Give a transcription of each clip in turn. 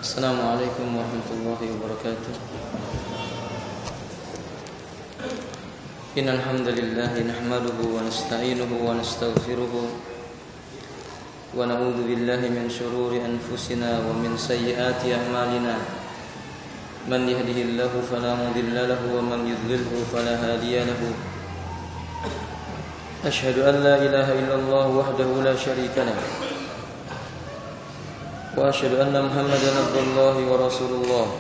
Assalamualaikum warahmatullahi wabarakatuh. Innal hamdalillah nahmaduhu wa nasta'inuhu wa nastaghfiruhu wa na'udzu billahi min shururi anfusina wa min sayyiati a'malina. Man yahdihillahu fala mudilla lahu wa man yudlilhu fala hadiya lahu. Asyhadu an la ilaha illallah wahdahu la syarika lahu wa asyhadu anna Muhammadan abdullahi wa rasulullah.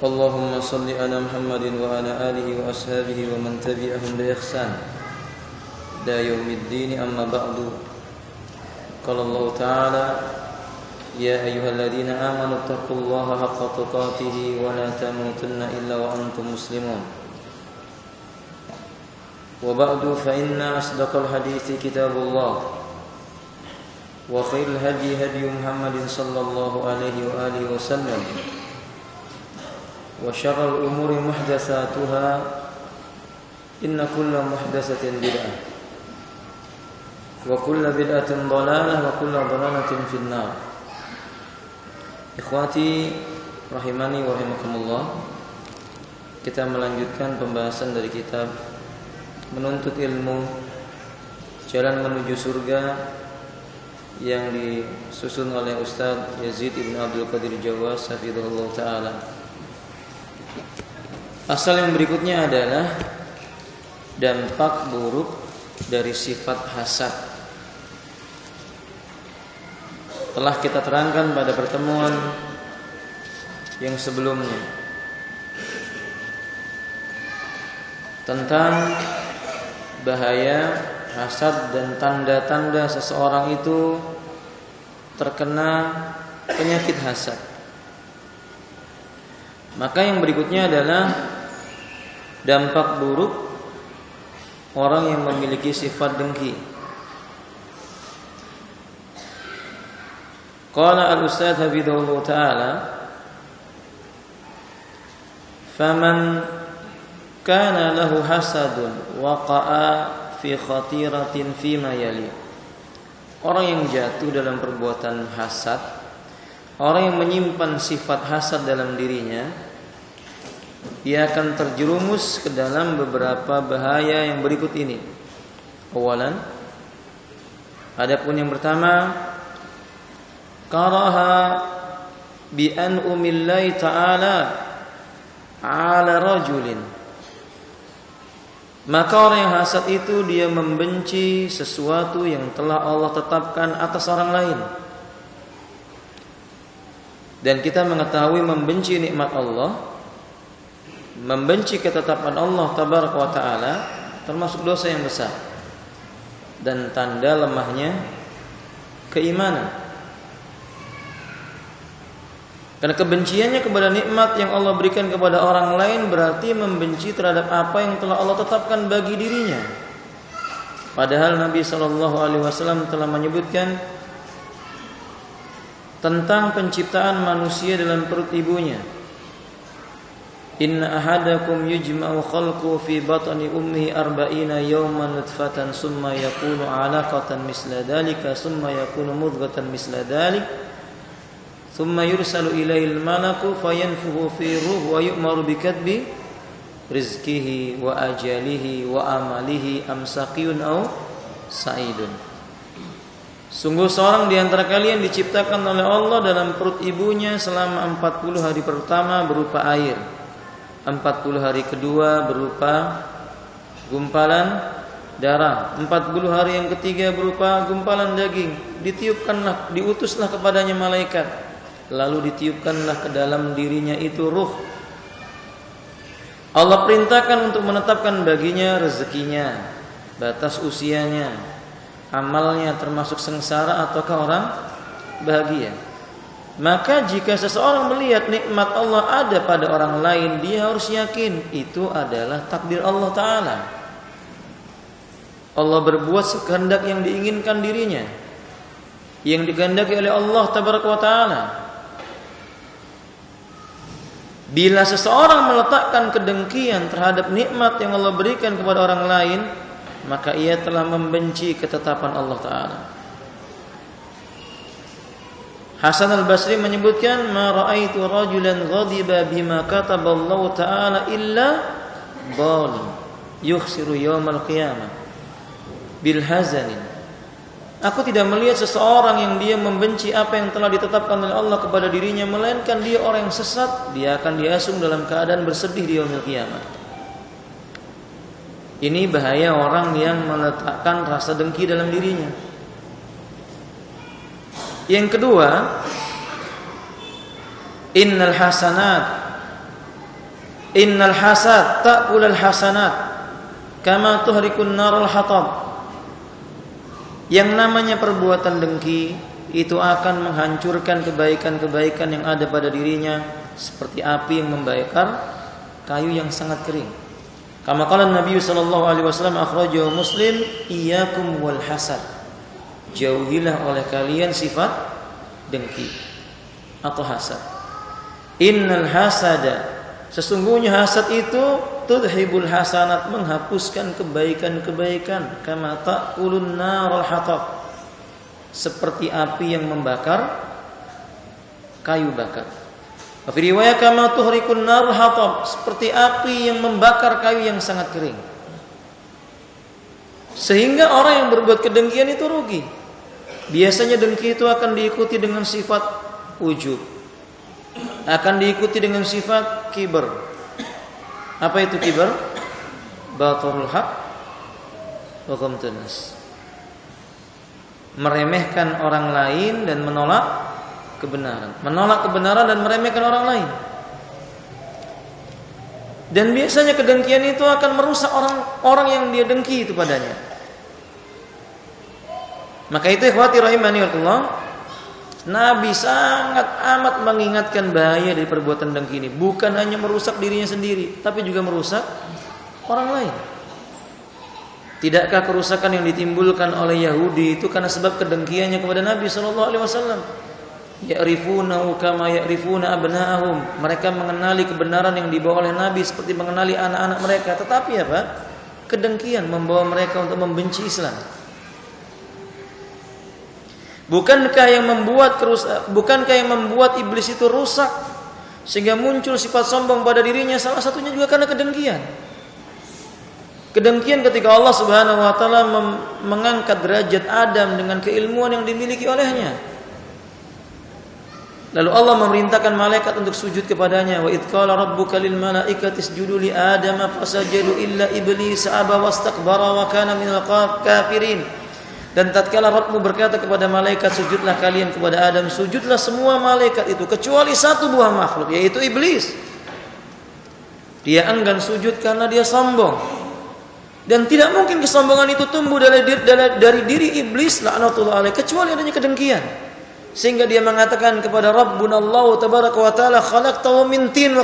Allahumma salli ala Muhammadin wa ala alihi wa ashabihi wa man tabi'ahum bi ihsan ila yaumiddin, amma ba'du. Qala Allah ta'ala: ya ayyuhalladzina amanu taqullaha haqqa tuqatih wa la tamutunna illa wa antum muslimun. Wa ba'du, fa inna asdaqal hadithi kitabullah wa khairul hadi hadi Muhammadin sallallahu alaihi wa alihi wasallam wa syarrul umuri muhdatsatuha inna kulla muhdatsatin bid'ah wa kulla bid'atin dhalalah wa kulla dhalalatin finnar. Ikhwati rahimani wa rahimakumullah, kita melanjutkan pembahasan dari kitab Menuntut Ilmu, Jalan Menuju Surga yang disusun oleh Ustaz Yazid Ibn Abdul Qadir Jawas hafizahullah ta'ala. Pasal yang berikutnya adalah dampak buruk dari sifat hasad. Telah kita terangkan pada pertemuan yang sebelumnya tentang bahaya hasad dan tanda-tanda seseorang itu terkena penyakit hasad. Maka yang berikutnya adalah dampak buruk orang yang memiliki sifat dengki. Qala al-Ustadz hafizahullah ta'ala: faman kana lahu hasadun waqa'a fi khatiratin fima yali. Orang yang jatuh dalam perbuatan hasad, orang yang menyimpan sifat hasad dalam dirinya, dia akan terjerumus ke dalam beberapa bahaya yang berikut ini. Awalan, adapun yang pertama, karaha bi an umillahi ta'ala ala rajulin. Maka orang yang hasad itu dia membenci sesuatu yang telah Allah tetapkan atas orang lain. Dan kita mengetahui membenci nikmat Allah, membenci ketetapan Allah tabaraka wa ta'ala termasuk dosa yang besar dan tanda lemahnya keimanan. Karena kebenciannya kepada nikmat yang Allah berikan kepada orang lain berarti membenci terhadap apa yang telah Allah tetapkan bagi dirinya. Padahal Nabi SAW telah menyebutkan tentang penciptaan manusia dalam perut ibunya. Inna ahadakum yujma'u khalqu fi batni ummihi arba'ina yawman nutfatan summa yakunu 'alaqatan misla dhalika summa yakunu mudghatan misla dhalik thumma yursalu ilaihil malaku fayanfuhu fi ruh wa yu'maru bikatbi rizqihi wa ajalihi wa amalihi amsaqiyun aw sa'idun. Sungguh seorang di antara kalian diciptakan oleh Allah dalam perut ibunya selama 40 hari pertama berupa air, 40 hari kedua berupa gumpalan darah, 40 hari yang ketiga berupa gumpalan daging. Diutuslah kepadanya malaikat, lalu ditiupkanlah ke dalam dirinya itu ruh. Allah perintahkan untuk menetapkan baginya rezekinya, batas usianya, amalnya termasuk sengsara ataukah orang bahagia. Maka jika seseorang melihat nikmat Allah ada pada orang lain, dia harus yakin itu adalah takdir Allah Ta'ala. Allah berbuat sekehendak yang diinginkan dirinya, yang dikehendaki oleh Allah Tabaraka wa Ta'ala. Bila seseorang meletakkan kedengkian terhadap nikmat yang Allah berikan kepada orang lain, maka ia telah membenci ketetapan Allah Ta'ala. Hasan al-Basri menyebutkan, ma ra'aitu rajulan ghadiba bima kataballahu ta'ala illa dhalim yukhsiru yaumal qiyamah bil hazanin. Aku tidak melihat seseorang yang dia membenci apa yang telah ditetapkan oleh Allah kepada dirinya, melainkan dia orang yang sesat, dia akan diasung dalam keadaan bersedih di yaumil qiyamah. Ini bahaya orang yang meletakkan rasa dengki dalam dirinya. Yang kedua, innal hasad ta'kulul hasanat kama tuhrikun narul hatab. Yang namanya perbuatan dengki itu akan menghancurkan kebaikan-kebaikan yang ada pada dirinya seperti api yang membakar kayu yang sangat kering. Kama qala Nabi sallallahu alaihi wasallam akhrajahu Muslim, iyyakum wal hasad. Jauhilah oleh kalian sifat dengki atau hasad. Innal hasada, sesungguhnya hasad itu tudhibul hasanat, menghapuskan kebaikan-kebaikan, kama ta'kulun narul hatab, seperti api yang membakar kayu bakar. Fi riwayat kama tuhrikun narul hatab, seperti api yang membakar kayu yang sangat kering. Sehingga orang yang berbuat kedengkian itu rugi. Biasanya dengki itu akan diikuti dengan sifat ujub, akan diikuti dengan sifat kibar. Apa itu kibar? Batarul haq wa ghamtun nas, meremehkan orang lain dan menolak kebenaran, dan meremehkan orang lain. Dan biasanya kedengkian itu akan merusak orang yang dia dengki itu padanya. Maka itu ikhwati rahimani Allah, Nabi sangat amat mengingatkan bahaya dari perbuatan dengki ini. Bukan hanya merusak dirinya sendiri, tapi juga merusak orang lain. Tidakkah kerusakan yang ditimbulkan oleh Yahudi itu karena sebab kedengkiannya kepada Nabi SAW? Ya'rifunahu kama ya'rifuna abna'ahum. Mereka mengenali kebenaran yang dibawa oleh Nabi seperti mengenali anak-anak mereka. Tetapi apa? Kedengkian membawa mereka untuk membenci Islam. Bukankah yang membuat iblis itu rusak sehingga muncul sifat sombong pada dirinya? Salah satunya juga karena kedengkian. Kedengkian ketika Allah Subhanahu wa taala mengangkat derajat Adam dengan keilmuan yang dimiliki olehnya. Lalu Allah memerintahkan malaikat untuk sujud kepadanya. Wa idz qala rabbuka lil malaikati isjudu li adama fasajadu illa iblis aba wastakbara wa kana minal kafirin. Dan tatkala Rabbmu berkata kepada malaikat, sujudlah kalian kepada Adam, sujudlah semua malaikat itu kecuali satu buah makhluk, yaitu iblis. Dia enggan sujud karena dia sombong. Dan tidak mungkin kesombongan itu tumbuh dari diri iblis laknatullah alaih, kecuali adanya kedengkian. Sehingga dia mengatakan kepada Rabbunallahu tabaraka wa taala, khalaqtahu min tin wa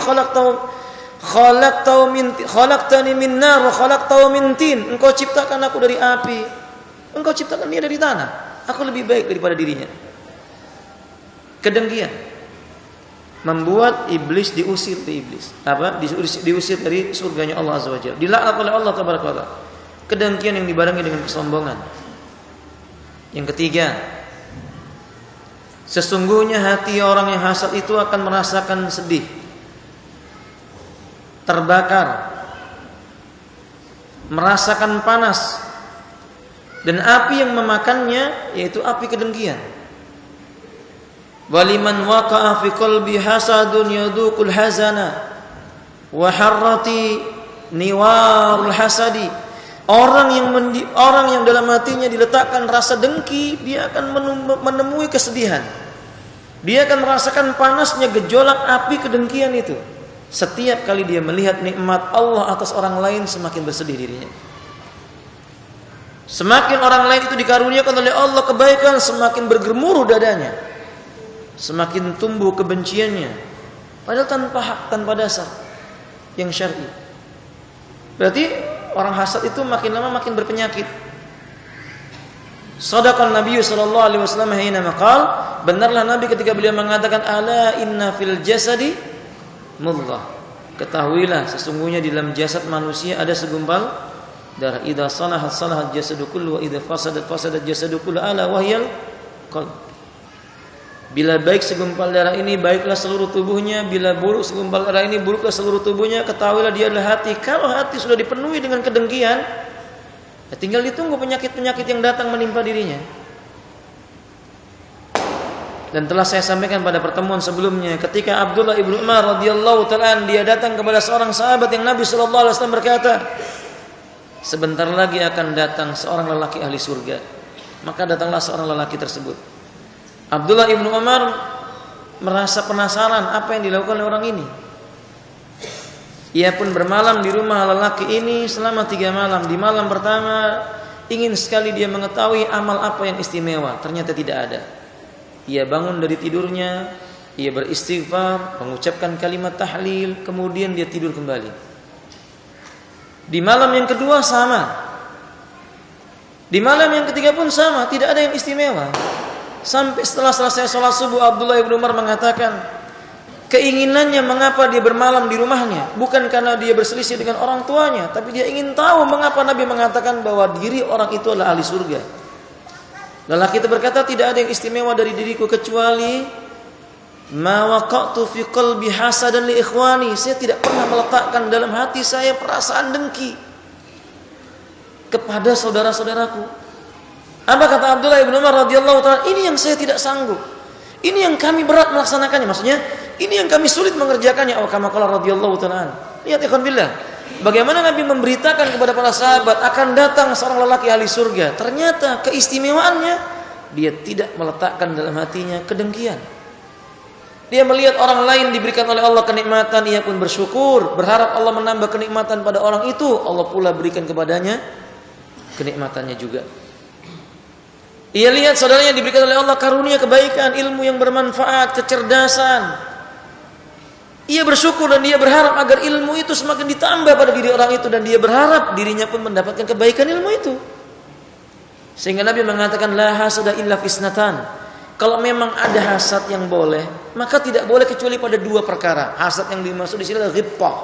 khalaqtani min nar wa khalaqtahu min tin. Engkau ciptakan aku dari api, engkau ciptakan dia dari tanah. Aku lebih baik daripada dirinya. Kedengkian membuat iblis diusir diusir dari surganya Allah Azza wa Jalla. Dilaknat oleh Allah tabaraka wa taala. Kedengkian yang dibarengi dengan kesombongan. Yang ketiga, sesungguhnya hati orang yang hasad itu akan merasakan sedih, terbakar, merasakan panas, dan api yang memakannya yaitu api kedengkian. Waliman waqa'a fi qalbi hasadun yadukul hazana wa harrati niwarul hasadi. Orang yang dalam hatinya diletakkan rasa dengki, dia akan menemui kesedihan. Dia akan merasakan panasnya gejolak api kedengkian itu. Setiap kali dia melihat nikmat Allah atas orang lain, semakin bersedih dirinya. Semakin orang lain itu dikaruniakan oleh Allah kebaikan, semakin bergemuruh dadanya, semakin tumbuh kebenciannya, padahal tanpa hak, tanpa dasar yang syar'i. Berarti orang hasad itu makin lama makin berpenyakit. Shadaqan Nabi sallallahu alaihi wasallam hina maqal, benarlah Nabi ketika beliau mengatakan ala inna fil jasadi mudghah. Ketahuilah sesungguhnya di dalam jasad manusia ada segumpal darah. Idza salahat salahat jasadu kullu wa idza fasadat fasadat jasadu kullu ala wahyal qalb. Bila baik segumpal darah ini, baiklah seluruh tubuhnya. Bila buruk segumpal darah ini, buruklah seluruh tubuhnya. Ketahuilah dia adalah hati. Kalau hati sudah dipenuhi dengan kedengkian, ya tinggal ditunggu penyakit-penyakit yang datang menimpa dirinya. Dan telah saya sampaikan pada pertemuan sebelumnya, ketika Abdullah ibnu Umar radhiyallahu ta'ala dia datang kepada seorang sahabat yang Nabi sallallahu alaihi wasallam berkata, sebentar lagi akan datang seorang lelaki ahli surga. Maka datanglah seorang lelaki tersebut. Abdullah ibnu Umar merasa penasaran apa yang dilakukan oleh orang ini. Ia pun bermalam di rumah lelaki ini selama 3 malam. Di malam pertama ingin sekali dia mengetahui amal apa yang istimewa. Ternyata tidak ada. Ia bangun dari tidurnya, ia beristighfar, mengucapkan kalimat tahlil, kemudian dia tidur kembali. Di malam yang kedua sama. Di malam yang ketiga pun sama, tidak ada yang istimewa. Sampai setelah selesai sholat subuh, Abdullah ibnu Umar mengatakan, keinginannya mengapa dia bermalam di rumahnya bukan karena dia berselisih dengan orang tuanya, tapi dia ingin tahu mengapa Nabi mengatakan bahwa diri orang itu adalah ahli surga. Lelaki itu berkata, tidak ada yang istimewa dari diriku kecuali ma waqa'tu fi qalbi hasadan li ikhwani. Saya tidak pernah meletakkan dalam hati saya perasaan dengki kepada saudara-saudaraku. Apa kata Abdullah ibnu Umar radhiyallahu ta'ala? Ini yang saya tidak sanggup. Ini yang kami berat melaksanakannya. Maksudnya, ini yang kami sulit mengerjakannya. Oh, kama qala radhiyallahu ta'ala. Lihat ikhwan billah. Bagaimana Nabi memberitakan kepada para sahabat akan datang seorang lelaki ahli surga. Ternyata keistimewaannya, dia tidak meletakkan dalam hatinya kedengkian. Dia melihat orang lain diberikan oleh Allah kenikmatan, ia pun bersyukur, berharap Allah menambah kenikmatan pada orang itu. Allah pula berikan kepadanya kenikmatannya juga. Ia lihat saudaranya diberikan oleh Allah karunia kebaikan, ilmu yang bermanfaat, kecerdasan. Ia bersyukur dan dia berharap agar ilmu itu semakin ditambah pada diri orang itu, dan dia berharap dirinya pun mendapatkan kebaikan ilmu itu. Sehingga Nabi mengatakan la hasada illa fisnatan. Kalau memang ada hasad yang boleh, maka tidak boleh kecuali pada 2 perkara. Hasad yang dimaksud di sini adalah ghibthah.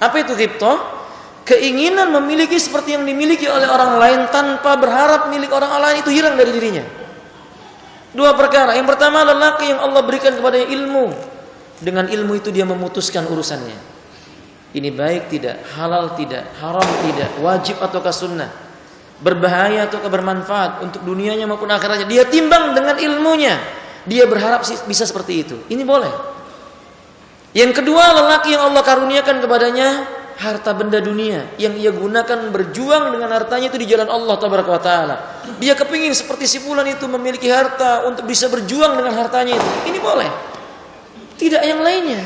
Apa itu ghibthah? Keinginan memiliki seperti yang dimiliki oleh orang lain tanpa berharap milik orang lain itu hilang dari dirinya. 2 perkara. Yang pertama, lelaki yang Allah berikan kepadanya ilmu. Dengan ilmu itu dia memutuskan urusannya. Ini baik tidak, halal tidak, haram tidak, wajib ataukah sunnah, berbahaya ataukah bermanfaat untuk dunianya maupun akhiratnya. Dia timbang dengan ilmunya. Dia berharap bisa seperti itu. Ini boleh. Yang kedua, lelaki yang Allah karuniakan kepadanya harta benda dunia yang ia gunakan berjuang dengan hartanya itu di jalan Allah tabaraka wa taala. Dia kepingin seperti si fulan itu memiliki harta untuk bisa berjuang dengan hartanya itu. Ini boleh. Tidak yang lainnya.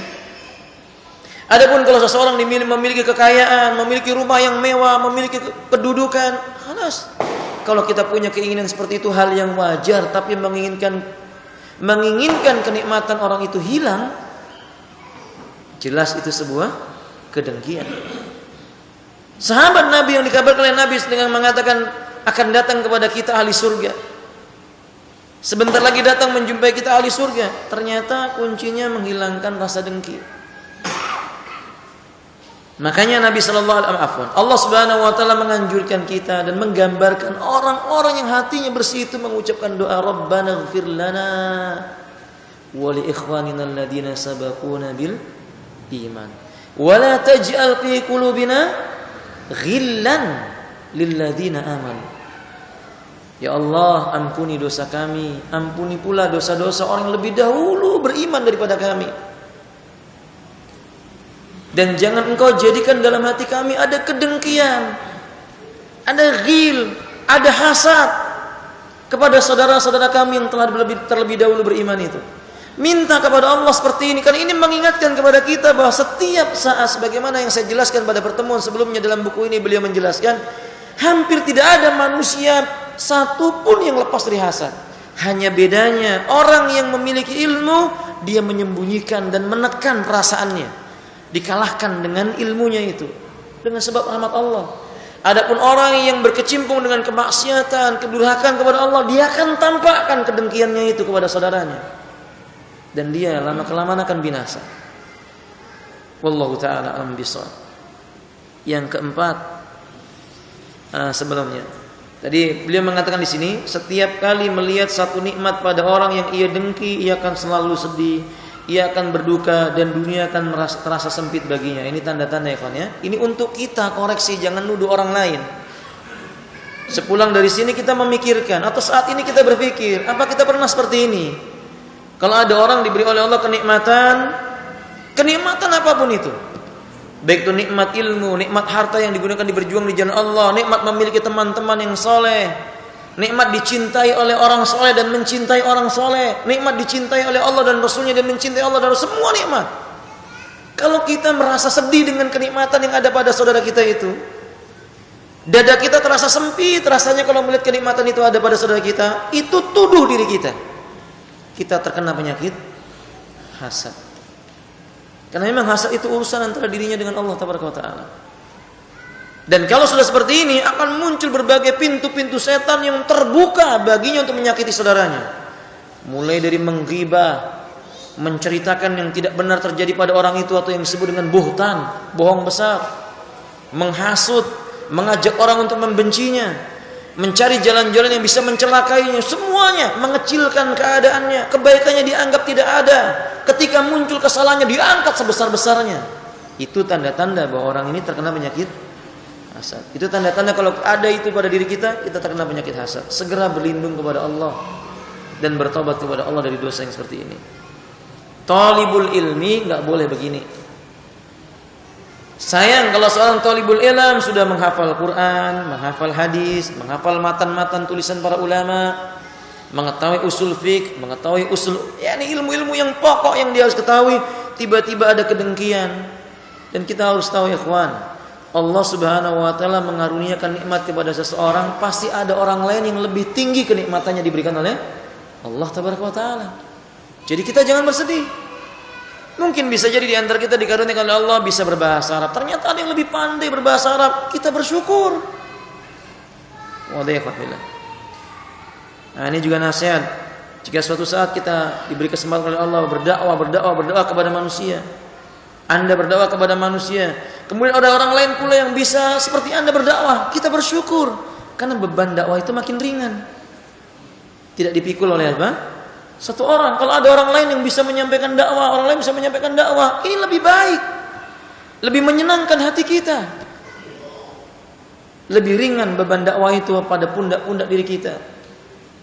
Adapun kalau seseorang memiliki kekayaan, memiliki rumah yang mewah, memiliki kedudukan, halas. Kalau kita punya keinginan seperti itu hal yang wajar, tapi menginginkan kenikmatan orang itu hilang, jelas itu sebuah kedengkian. Sahabat Nabi yang dikabarkan oleh Nabi dengan mengatakan akan datang kepada kita ahli surga. Sebentar lagi datang menjumpai kita ahli surga. Ternyata kuncinya menghilangkan rasa dengki. Makanya Nabi sallallahu alaihi wasallam, Allah Subhanahu wa taala menganjurkan kita dan menggambarkan orang-orang yang hatinya bersih itu mengucapkan doa Rabbana ighfir lana wa li ikhwanina alladziina sabaquna bil iman wa la taj'al fi qulubina ghillan lil ladziina amanu. Ya Allah, ampuni dosa kami, ampuni pula dosa-dosa orang yang lebih dahulu beriman daripada kami. Dan jangan engkau jadikan dalam hati kami ada kedengkian, ada ghil, ada hasad kepada saudara-saudara kami yang telah terlebih dahulu beriman itu. Minta kepada Allah seperti ini, karena ini mengingatkan kepada kita bahwa setiap saat, sebagaimana yang saya jelaskan pada pertemuan sebelumnya dalam buku ini, beliau menjelaskan hampir tidak ada manusia satu pun yang lepas dari hasad. Hanya bedanya orang yang memiliki ilmu, dia menyembunyikan dan menekan perasaannya, dikalahkan dengan ilmunya itu, dengan sebab rahmat Allah. Adapun orang yang berkecimpung dengan kemaksiatan, kedurhakaan kepada Allah, dia akan tampakkan kedengkiannya itu kepada saudaranya, dan dia lama-kelamaan akan binasa. Wallahu ta'ala a'lam bishawab. Yang keempat, sebelumnya Tadi beliau mengatakan di sini, setiap kali melihat satu nikmat pada orang yang ia dengki, ia akan selalu sedih, ia akan berduka, dan dunia akan terasa sempit baginya. Ini tanda-tanda ya kawan ya. Ini untuk kita koreksi, jangan nuduh orang lain. Sepulang dari sini kita memikirkan, atau saat ini kita berpikir, apa kita pernah seperti ini? Kalau ada orang diberi oleh Allah kenikmatan apapun itu, baik itu nikmat ilmu, nikmat harta yang digunakan berjuang di jalan Allah, nikmat memiliki teman-teman yang soleh, nikmat dicintai oleh orang soleh dan mencintai orang soleh, nikmat dicintai oleh Allah dan Rasulnya dan mencintai Allah dan Rasul, semua nikmat. Kalau kita merasa sedih dengan kenikmatan yang ada pada saudara kita itu, dada kita terasa sempit rasanya kalau melihat kenikmatan itu ada pada saudara kita, itu tuduh diri kita. Kita terkena penyakit hasad. Karena memang hasad itu urusan antara dirinya dengan Allah Taala. Dan kalau sudah seperti ini, akan muncul berbagai pintu-pintu setan yang terbuka baginya untuk menyakiti saudaranya. Mulai dari menggibah, menceritakan yang tidak benar terjadi pada orang itu atau yang disebut dengan buhtan, bohong besar, menghasut, mengajak orang untuk membencinya, mencari jalan-jalan yang bisa mencelakainya, semuanya mengecilkan keadaannya, kebaikannya dianggap tidak ada, ketika muncul kesalahannya diangkat sebesar-besarnya. Itu tanda-tanda bahwa orang ini terkena penyakit hasad. Itu tanda-tanda kalau ada itu pada diri kita, kita terkena penyakit hasad. Segera berlindung kepada Allah dan bertobat kepada Allah dari dosa yang seperti ini. Talibul ilmi nggak boleh begini. Sayang kalau seorang talibul ilm sudah menghafal Quran, menghafal hadis, menghafal matan-matan tulisan para ulama, mengetahui usul fiqh, mengetahui usul, yakni ilmu-ilmu yang pokok yang dia harus ketahui, tiba-tiba ada kedengkian. Dan kita harus tahu ya ikhwan, Allah Subhanahu wa taala mengaruniakan nikmat kepada seseorang, pasti ada orang lain yang lebih tinggi kenikmatannya diberikan oleh Allah Tabaraka wa taala. Jadi kita jangan bersedih. Mungkin bisa jadi di antara kita dikaruniakan oleh Allah bisa berbahasa Arab. Ternyata ada yang lebih pandai berbahasa Arab. Kita bersyukur. Nah, ini juga nasihat. Jika suatu saat kita diberi kesempatan oleh Allah berdakwah kepada manusia. Anda berdakwah kepada manusia. Kemudian ada orang lain pula yang bisa seperti Anda berdakwah. Kita bersyukur. Karena beban dakwah itu makin ringan. Tidak dipikul oleh apa? Satu orang. Kalau ada orang lain yang bisa menyampaikan dakwah, orang lain bisa menyampaikan dakwah, ini lebih baik, lebih menyenangkan hati kita, lebih ringan beban dakwah itu pada pundak-pundak diri kita.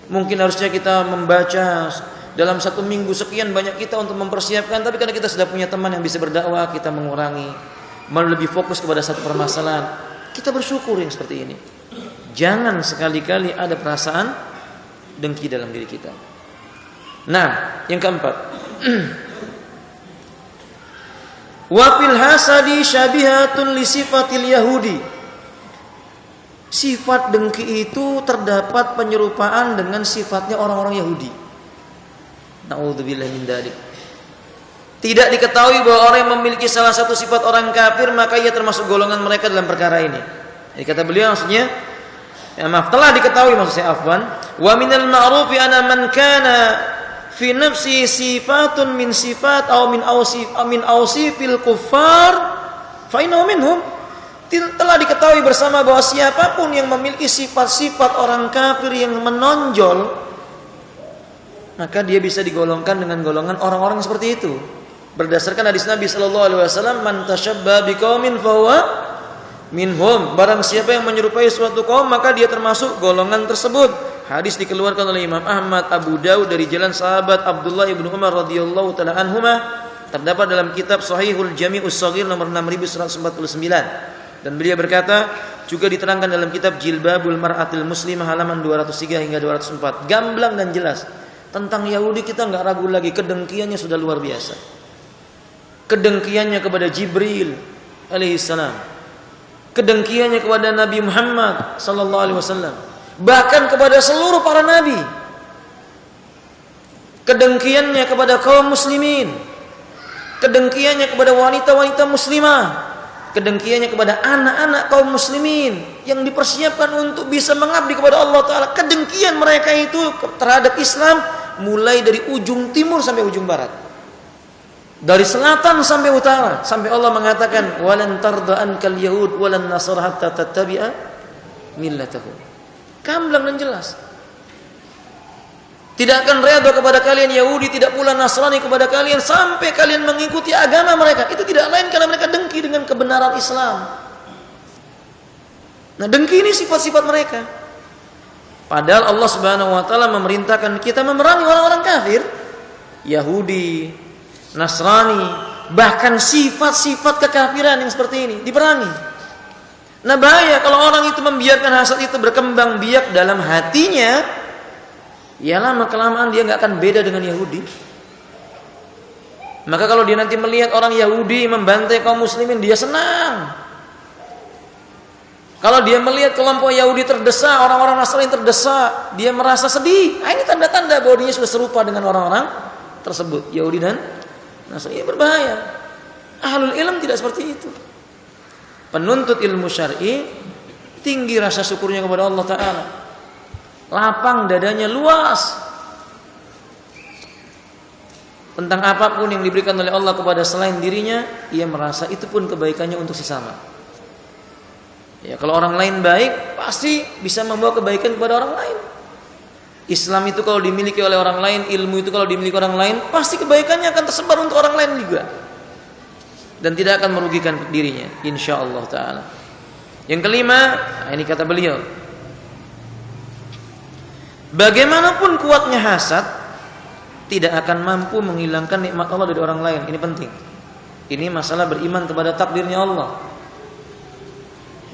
Mungkin harusnya kita membaca dalam satu minggu sekian banyak kita untuk mempersiapkan, tapi karena kita sudah punya teman yang bisa berdakwah, kita mengurangi, malah lebih fokus kepada satu permasalahan. Kita bersyukur yang seperti ini. Jangan sekali-kali ada perasaan dengki dalam diri kita. Nah, yang keempat, wa fil hasadi syabihatun li sifatil yahudi. Sifat dengki itu terdapat penyerupaan dengan sifatnya orang-orang Yahudi. Na'udzubillahi min dzalik. Tidak diketahui bahwa orang yang memiliki salah satu sifat orang kafir maka ia termasuk golongan mereka dalam perkara ini. Jadi kata beliau maksudnya, telah diketahui maksud saya afwan, wa minal ma'rufi ana man kana fi nafsi sifatun min sifat atau min ausifil kuffar fa innahu minhum. Telah diketahui bersama bahwa siapapun yang memiliki sifat-sifat orang kafir yang menonjol, maka dia bisa digolongkan dengan golongan orang-orang seperti itu. Berdasarkan hadis Nabi sallallahu alaihi wasallam, man tashabba biqaumin fahuwa minhum. Barang siapa yang menyerupai suatu kaum maka dia termasuk golongan tersebut. Hadis dikeluarkan oleh Imam Ahmad, Abu Daud dari jalan sahabat Abdullah ibnu Umar radhiyallahu taala anhuma, terdapat dalam kitab Shahihul Jami'us Shaghir nomor 6149. Dan beliau berkata, juga diterangkan dalam kitab Jilbabul Mar'atil Muslimah halaman 203 hingga 204. Gamblang dan jelas tentang Yahudi kita enggak ragu lagi, kedengkiannya sudah luar biasa. Kedengkiannya kepada Jibril alaihissalam, kedengkiannya kepada Nabi Muhammad sallallahu alaihi wasallam, bahkan kepada seluruh para nabi, kedengkiannya kepada kaum muslimin, kedengkiannya kepada wanita-wanita muslimah, kedengkiannya kepada anak-anak kaum muslimin yang dipersiapkan untuk bisa mengabdi kepada Allah Ta'ala. Kedengkian mereka itu terhadap Islam mulai dari ujung timur sampai ujung barat, dari selatan sampai utara, sampai Allah mengatakan walan tarda ankal yahud walan nasara hatta tattabi'a millatahum. Gamblang dan jelas. Tidak akan redha kepada kalian Yahudi, tidak pula Nasrani kepada kalian sampai kalian mengikuti agama mereka. Itu tidak lain karena mereka dengki dengan kebenaran Islam. Nah, dengki ini sifat-sifat mereka. Padahal Allah Subhanahu wa taala memerintahkan kita memerangi orang-orang kafir, Yahudi, Nasrani, bahkan sifat-sifat kekafiran yang seperti ini diperangi. Nah, bahaya kalau orang itu membiarkan hasad itu berkembang biak dalam hatinya. Ya lama kelamaan dia nggak akan beda dengan Yahudi. Maka kalau dia nanti melihat orang Yahudi membantai kaum muslimin, dia senang. Kalau dia melihat kelompok Yahudi terdesak, orang-orang Nasrani terdesak, dia merasa sedih. Ini tanda-tanda bahwa dia sudah serupa dengan orang-orang tersebut, Yahudi dan Nasrani. Ini berbahaya. Ahlul ilm tidak seperti itu. Penuntut ilmu syar'i tinggi rasa syukurnya kepada Allah Ta'ala. Lapang dadanya, luas tentang apapun yang diberikan oleh Allah kepada selain dirinya, ia merasa itu pun kebaikannya untuk sesama. Ya, kalau orang lain baik, pasti bisa membawa kebaikan kepada orang lain. Islam itu kalau dimiliki oleh orang lain, ilmu itu kalau dimiliki orang lain, pasti kebaikannya akan tersebar untuk orang lain juga, dan tidak akan merugikan dirinya, insyaallah taala. Yang kelima, ini kata beliau, bagaimanapun kuatnya hasad, tidak akan mampu menghilangkan nikmat Allah dari orang lain. Ini penting. Ini masalah beriman kepada takdirnya Allah.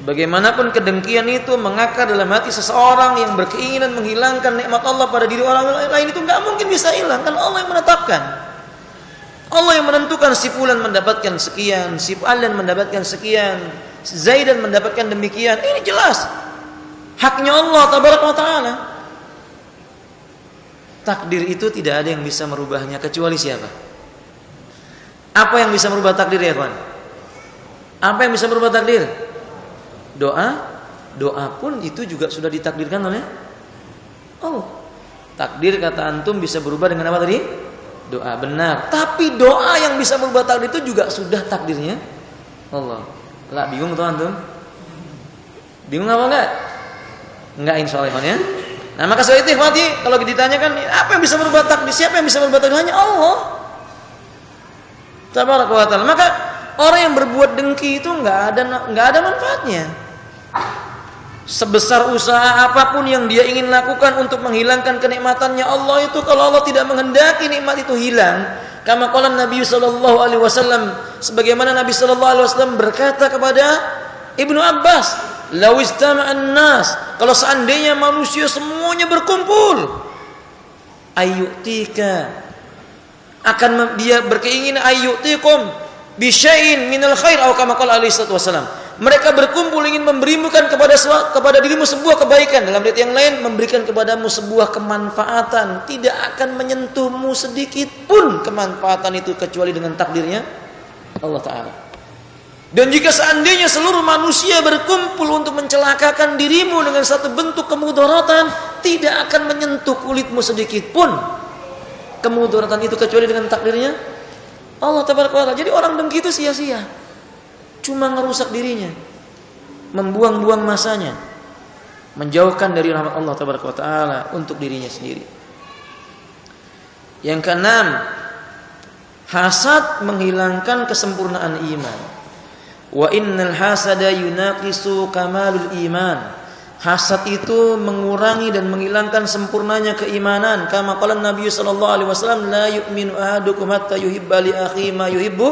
Bagaimanapun kedengkian itu mengakar dalam hati seseorang yang berkeinginan menghilangkan nikmat Allah pada diri orang lain, itu nggak mungkin bisa hilang, kan Allah yang menetapkan. Allah yang menentukan si fulan mendapatkan sekian, si fulan mendapatkan sekian, Zaidan mendapatkan demikian. Ini jelas haknya Allah tabaraka wa taala. Takdir itu tidak ada yang bisa merubahnya kecuali siapa? Apa yang bisa merubah takdir ya kawan? Apa yang bisa merubah takdir? Doa. Doa pun itu juga sudah ditakdirkan oleh Allah. Takdir kata antum bisa berubah dengan apa tadi? Doa, benar. Tapi doa yang bisa merubah takdir itu juga sudah takdirnya Allah. Lah bingung tuh antum? Bingung apa enggak? Enggak insyaallah ya. Nah, maka soal itu ikhwati, kalau ditanyakan apa yang bisa merubah takdir, siapa yang bisa merubah takdir? Hanya Allah tabaraka wa taala. Maka orang yang berbuat dengki itu enggak ada manfaatnya. Sebesar usaha apapun yang dia ingin lakukan untuk menghilangkan kenikmatannya Allah itu, kalau Allah tidak menghendaki nikmat itu hilang, kama qala Nabi sallallahu alaihi wasallam, sebagaimana Nabi sallallahu alaihi wasallam berkata kepada Ibnu Abbas, "Lau istama'an nas", kalau seandainya manusia semuanya berkumpul, ayyutika, akan dia berkeinginan ayyutikum bi syai'in minal khair, atau kama qala alaihi wasallam, mereka berkumpul ingin memberimu kepada dirimu sebuah kebaikan, dalam ayat yang lain memberikan kepadamu sebuah kemanfaatan, tidak akan menyentuhmu sedikit pun kemanfaatan itu kecuali dengan takdirnya Allah Ta'ala. Dan jika seandainya seluruh manusia berkumpul untuk mencelakakan dirimu dengan satu bentuk kemudaratan, tidak akan menyentuh kulitmu sedikit pun kemudaratan itu kecuali dengan takdirnya Allah Taala. Jadi orang dengki itu sia-sia, cuma ngerusak dirinya, membuang-buang masanya, menjauhkan dari rahmat Allah Taala untuk dirinya sendiri. Yang keenam, hasad menghilangkan kesempurnaan iman. Wa innal hasada yunaqisu kamalul iman. Hasad itu mengurangi dan menghilangkan sempurnanya keimanan. Kama qala Nabi sallallahu alaihi wasallam, la yu'minu ahadukum hatta yuhibba li akhihi ma yuhibbu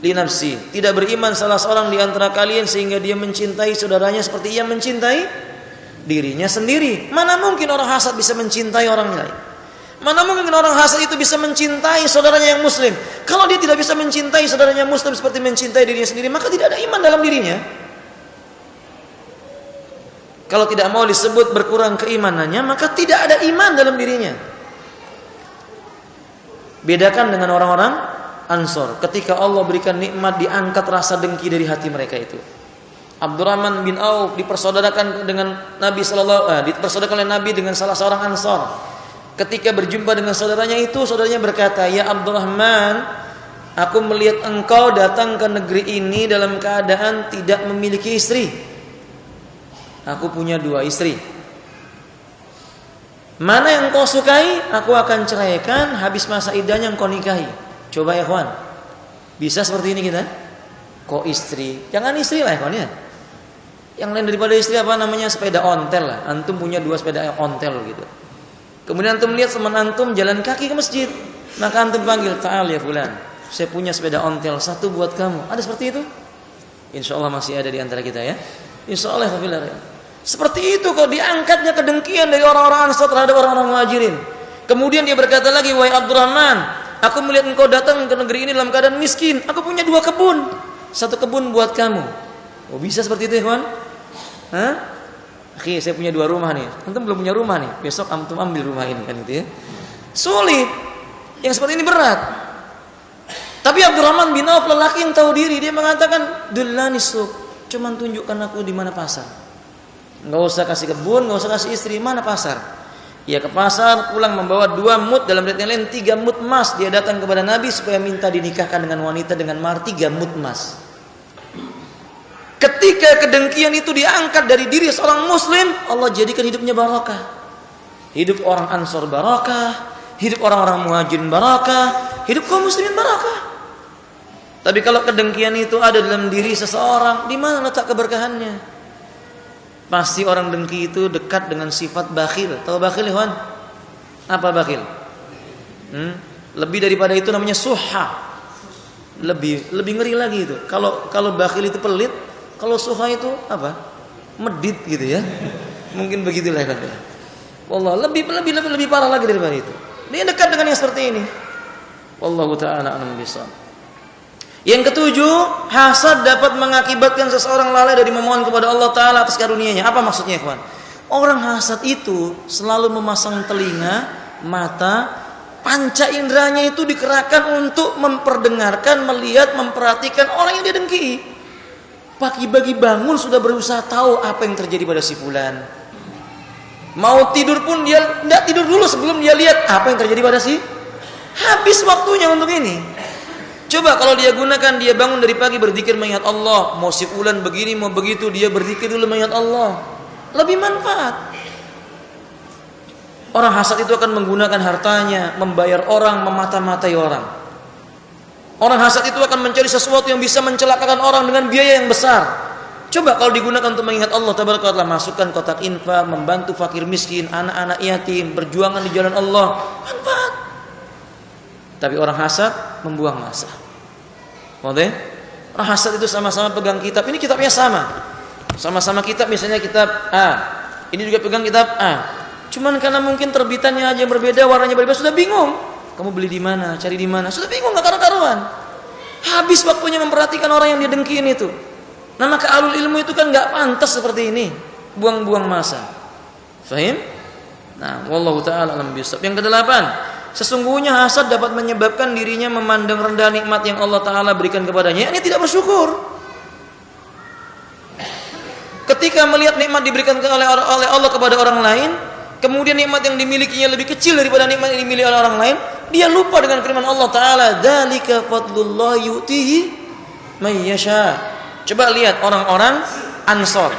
li nafsi. Tidak beriman salah seorang di antara kalian sehingga dia mencintai saudaranya seperti ia mencintai dirinya sendiri. Mana mungkin orang hasad bisa mencintai orang lain? Mana mungkin orang hasad itu bisa mencintai saudaranya yang muslim? Kalau dia tidak bisa mencintai saudaranya muslim seperti mencintai dirinya sendiri, maka tidak ada iman dalam dirinya. Kalau tidak mau disebut berkurang keimanannya, maka tidak ada iman dalam dirinya. Bedakan dengan orang-orang Ansor, ketika Allah berikan nikmat, diangkat rasa dengki dari hati mereka itu. Abdurrahman bin Auf dipersaudarakan dengan Nabi dipersaudarakan oleh Nabi dengan salah seorang Ansor. Ketika berjumpa dengan saudaranya itu, saudaranya berkata, "Ya Abdurrahman, aku melihat engkau datang ke negeri ini dalam keadaan tidak memiliki istri. Aku punya 2 istri. Mana yang kau sukai, aku akan ceraikan, habis masa iddahnya engkau nikahi. Coba ya kawan, bisa seperti ini kita? Kok istri, jangan istri lah ya kawan ya. Yang lain daripada istri apa namanya, sepeda ontel lah. Antum punya 2 sepeda ontel gitu. Kemudian antum lihat teman antum jalan kaki ke masjid, maka antum panggil, ta'al ya fulan, saya punya sepeda ontel 1 buat kamu. Ada seperti itu? Insya Allah masih ada di antara kita ya. Insya Allah ya. Seperti itu kalau diangkatnya kedengkian dari orang-orang Ansar terhadap orang-orang Muhajirin. Kemudian dia berkata lagi, wahai Abdurrahman, aku melihat engkau datang ke negeri ini dalam keadaan miskin. Aku punya 2 kebun, 1 kebun buat kamu. Oh bisa seperti itu ya kawan? Hah? Oke, saya punya 2 rumah nih. Antum belum punya rumah nih. Besok antum ambil rumah ini kan gitu ya. Sulit. Yang seperti ini berat. Tapi Abdurrahman bin Auf lelaki yang tahu diri, dia mengatakan, "Dullani suq." Cuman tunjukkan aku di mana pasar. Enggak usah kasih kebun, enggak usah kasih istri, mana pasar? Ia ke pasar, pulang membawa 2 mut, dalam riwayat yang lain 3 mut emas. Dia datang kepada Nabi supaya minta dinikahkan dengan wanita dengan mahar 3 mut emas. Ketika kedengkian itu diangkat dari diri seorang muslim, Allah jadikan hidupnya barakah. Hidup orang Ansor barakah, hidup orang-orang Muhajirin barakah, hidup kaum muslimin barakah. Tapi kalau kedengkian itu ada dalam diri seseorang, di mana letak keberkahannya? Pasti orang dengki itu dekat dengan sifat bakhil. Tahu bakhil, ikhwan? Apa bakhil? Lebih daripada itu namanya suha. Lebih ngeri lagi itu. Kalau bakhil itu pelit, kalau suha itu apa? Medit gitu ya. Mungkin begitulah kan. Wallah, lebih parah lagi daripada itu. Dia dekat dengan yang seperti ini. Wallahu taala a'lam bishawab. Yang ketujuh, hasad dapat mengakibatkan seseorang lalai dari memohon kepada Allah Ta'ala atas karunia-Nya. Apa maksudnya, kawan? Orang hasad itu selalu memasang telinga, mata, panca inderanya itu dikerahkan untuk memperdengarkan, melihat, memperhatikan orang yang dia dengki. Pagi-pagi bangun sudah berusaha tahu apa yang terjadi pada si fulan. Mau tidur pun dia tidak tidur dulu sebelum dia lihat apa yang terjadi pada si. Habis waktunya untuk ini. Coba kalau dia gunakan, dia bangun dari pagi berzikir mengingat Allah, mau si fulan begini, mau begitu, dia berzikir dulu mengingat Allah. Lebih manfaat. Orang hasad itu akan menggunakan hartanya, membayar orang, memata-matai orang. Orang hasad itu akan mencari sesuatu yang bisa mencelakakan orang dengan biaya yang besar. Coba kalau digunakan untuk mengingat Allah Tabaraka wa Ta'ala, masukkan kotak infak, membantu fakir miskin, anak-anak yatim, berjuangan di jalan Allah, manfaat. Tapi orang hasad membuang masa. Oke? Orang hasad itu sama-sama pegang kitab. Ini kitabnya sama. Sama-sama kitab, misalnya kitab A. Ini juga pegang kitab A. Cuman karena mungkin terbitannya aja yang berbeda, warnanya berbeda, sudah bingung. Kamu beli di mana, cari di mana, sudah bingung, enggak karu-karuan. Habis waktunya memperhatikan orang yang dia dengkiin itu. Nah, maka alul ilmu itu kan enggak pantas seperti ini. Buang-buang masa. Fahim? Nah, wallahu taala alam bisawab. Yang kedelapan, sesungguhnya hasad dapat menyebabkan dirinya memandang rendah nikmat yang Allah Ta'ala berikan kepadanya. Ini tidak bersyukur. Ketika melihat nikmat diberikan oleh Allah kepada orang lain, kemudian nikmat yang dimilikinya lebih kecil daripada nikmat yang dimiliki oleh orang lain, dia lupa dengan firman Allah Ta'ala, dzalika fadlullah yu'tihi may yasha. Coba lihat orang-orang Ansor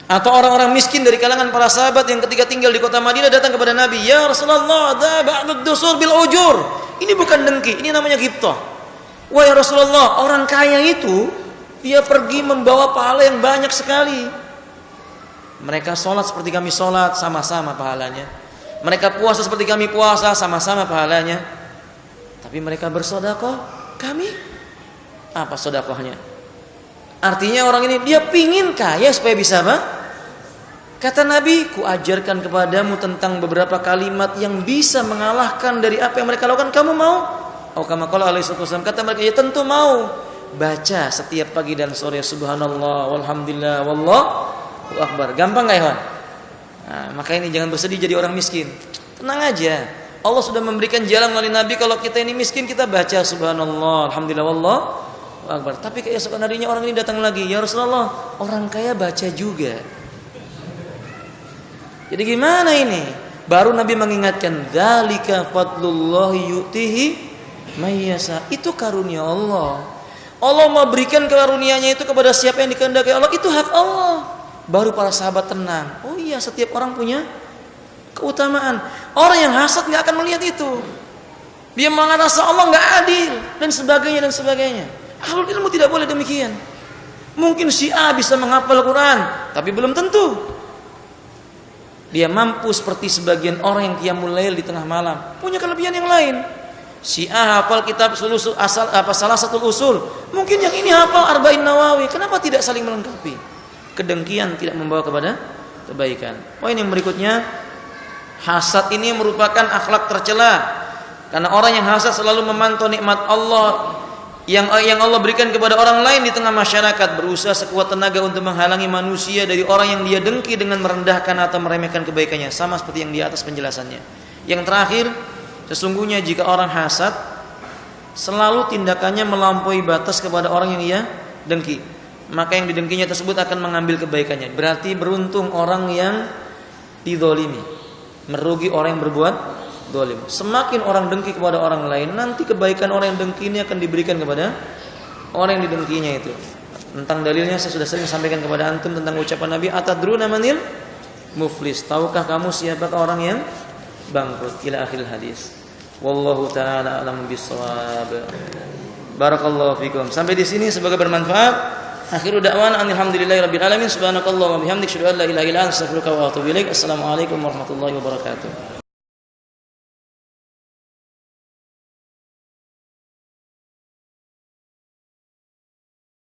atau orang-orang miskin dari kalangan para sahabat yang ketika tinggal di kota Madinah datang kepada Nabi, "Ya Rasulullah, da ba'dud dusur bil ujur." Ini bukan dengki, ini namanya ghibthah. Wahai Rasulullah, orang kaya itu dia pergi membawa pahala yang banyak sekali. Mereka sholat seperti kami sholat, sama-sama pahalanya. Mereka puasa seperti kami puasa, sama-sama pahalanya. Tapi mereka bersedekah, kami apa sedekahnya? Artinya orang ini dia pingin kaya supaya bisa apa? Kata Nabi, ku ajarkan kepadamu tentang beberapa kalimat yang bisa mengalahkan dari apa yang mereka lakukan. Kamu mau? Kama qala alaihi wasallam, kata mereka, ya tentu mau. Baca setiap pagi dan sore subhanallah walhamdulillah wallahu akbar. Gampang enggak, Ikhwan? Nah, maka ini jangan bersedih jadi orang miskin. Tenang aja. Allah sudah memberikan jalan melalui Nabi. Kalau kita ini miskin, kita baca subhanallah alhamdulillah wallahu akbar. Tapi keesokan harinya orang ini datang lagi, ya Rasulullah, orang kaya baca juga. Jadi gimana ini? Baru Nabi mengingatkan, dzalika fadlullahi yu'tihi may yasha. Itu karunia Allah. Allah mau berikan karunia-Nya itu kepada siapa yang dikehendaki Allah, itu hak Allah. Baru para sahabat tenang. Oh iya, setiap orang punya keutamaan. Orang yang hasad nggak akan melihat itu. Dia merasa Allah nggak adil dan sebagainya. Ahlul ilmu tidak boleh demikian. Mungkin si A bisa menghafal Quran, tapi belum tentu dia mampu seperti sebagian orang yang qiyamul lail di tengah malam. Punya kelebihan yang lain. Si A hafal kitab salah satu usul, mungkin yang ini hafal Arba'in Nawawi. Kenapa tidak saling melengkapi? Kedengkian tidak membawa kepada kebaikan. Poin yang berikutnya, hasad ini merupakan akhlak tercela. Karena orang yang hasad selalu memantau nikmat Allah yang Allah berikan kepada orang lain di tengah masyarakat, berusaha sekuat tenaga untuk menghalangi manusia dari orang yang dia dengki dengan merendahkan atau meremehkan kebaikannya, sama seperti yang di atas penjelasannya. Yang terakhir, sesungguhnya jika orang hasad, selalu tindakannya melampaui batas kepada orang yang ia dengki, maka yang didengkinya tersebut akan mengambil kebaikannya. Berarti beruntung orang yang dizalimi, merugi orang yang berbuat zalim. Semakin orang dengki kepada orang lain, nanti kebaikan orang yang dengki ini akan diberikan kepada orang yang didengkinya itu. Tentang dalilnya saya sudah sering sampaikan kepada antum tentang ucapan Nabi, atadruna manil muflis, tahukah kamu siapakah orang yang bangkrut, ila akhir hadis. Wallahu taala a'lam bissawab. Barakallahu fikum. Sampai di sini semoga bermanfaat. Akhiru da'wana alhamdulillahirabbil alamin. Subhanakallahumma wa bihamdika asyhadu an la ilaha illa anta astaghfiruka wa atubu ilaik. Assalamualaikum warahmatullahi wabarakatuh.